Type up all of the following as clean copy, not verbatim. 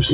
DJ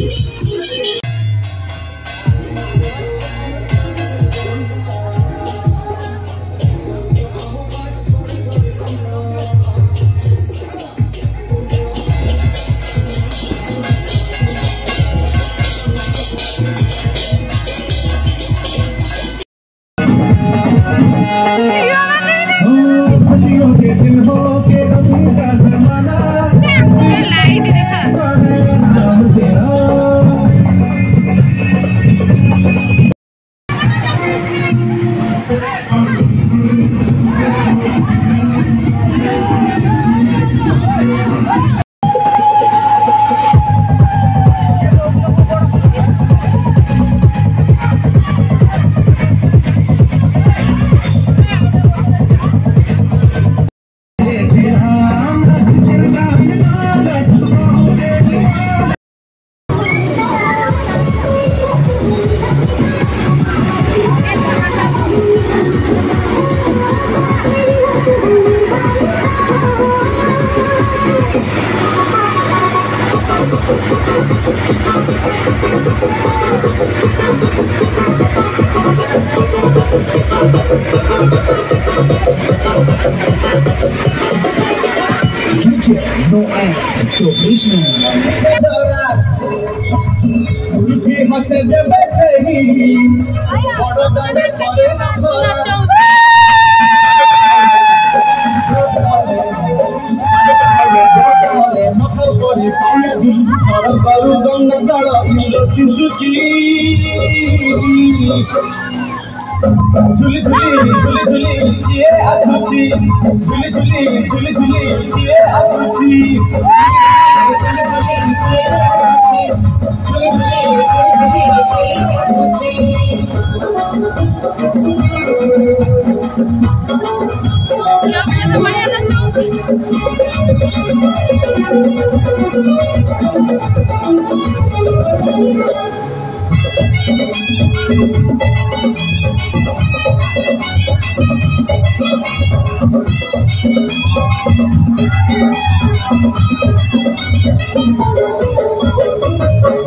No X Professional. झुली झुली झुली झुली किए आसुची झुली झुली झुली झुली किए आसुची झुली झुली किए आसुची झुली झुली झुली झुली किए आसुची yo बढ़िया नाचूंगी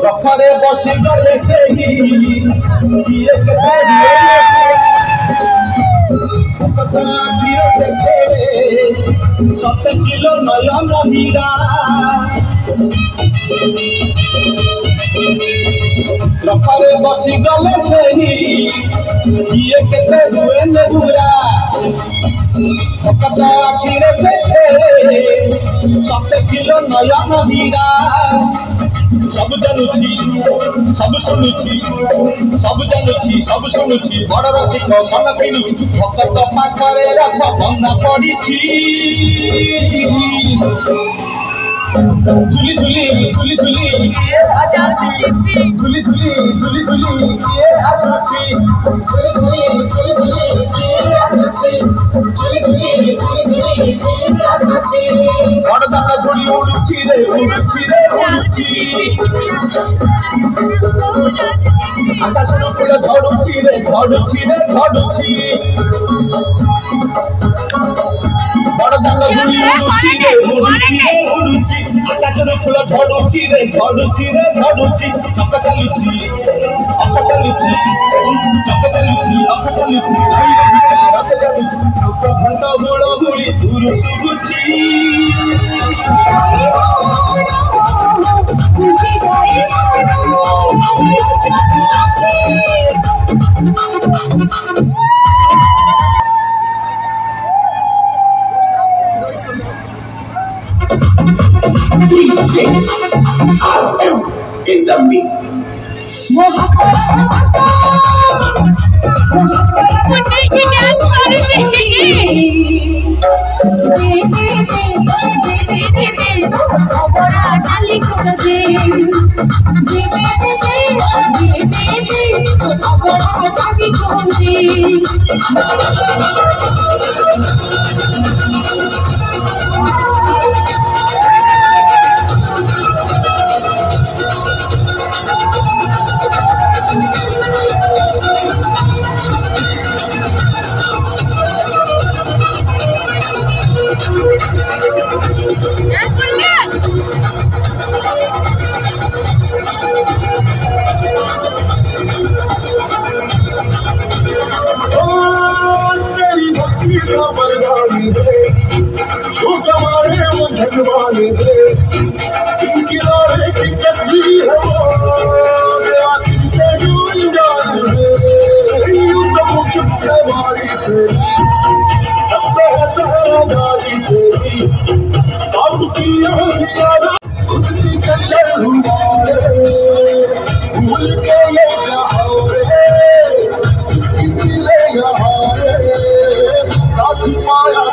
रखरे बसी गले से ही किए के बैठिए आखिर से खेले 7 किलो नयन हीरा रखरे बसी गले से ही किए के हुए नेहुरा आखिर से खेले 7 किलो नयन हीरा सब जानुची सब शुणुची सब जानुची सब शुणुची बड़ रसिक मन किणुची भक्त पाखरे रख बंदा पड़ीची झुली झुली झुली झुली झुली झुली झुली झुली किए आसुची झुली झुली झुली झुली किए आसुची झुली झुली झुली झुली किए आसुची बड़ दादा झुली उड़ुची रे उड़ुची रे उड़ुची आकाशर फूल झड़ुची रे झड़ुची रे झड़ुची बड़ दादा झुली उड़ुची रे उड़ुची रे उड़ुची आकाशर फूल झड़ुची रे झड़ुची रे झड़ुची चक चालुची अख चालुची चक चालुची अख चालुची रथ चालुची सुख घंटा गोड़ गोली दूर सुबुची DJ RM in the mix. इनकी लोहे की कश्ती है आखिर से जुड़ी जाए यूं तो मुझ सवारी तेरी सब गाड़ी तेरी काम किया खुद सी कंदर हुआ भूल के ये जहां किसी ले यहाँ साथ पाया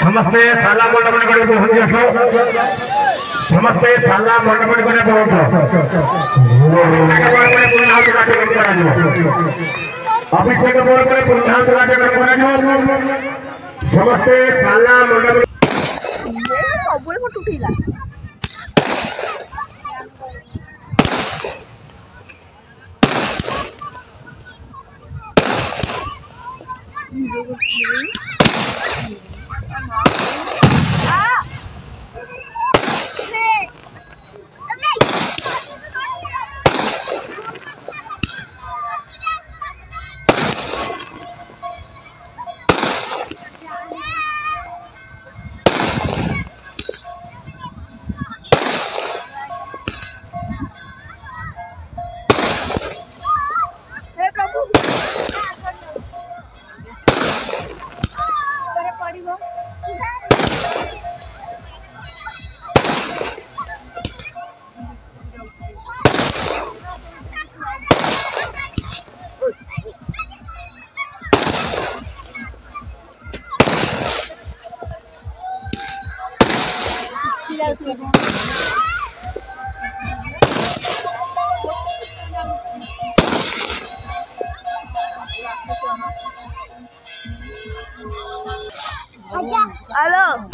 समस्ते साला मंडप करे पहुंच आसो समस्ते साला मंडप करे पहुंच अभिषेक बोल करे पुनः तुलाटे करे पहुंच समस्ते साला मंडप सबले फोटो उठैला Halo.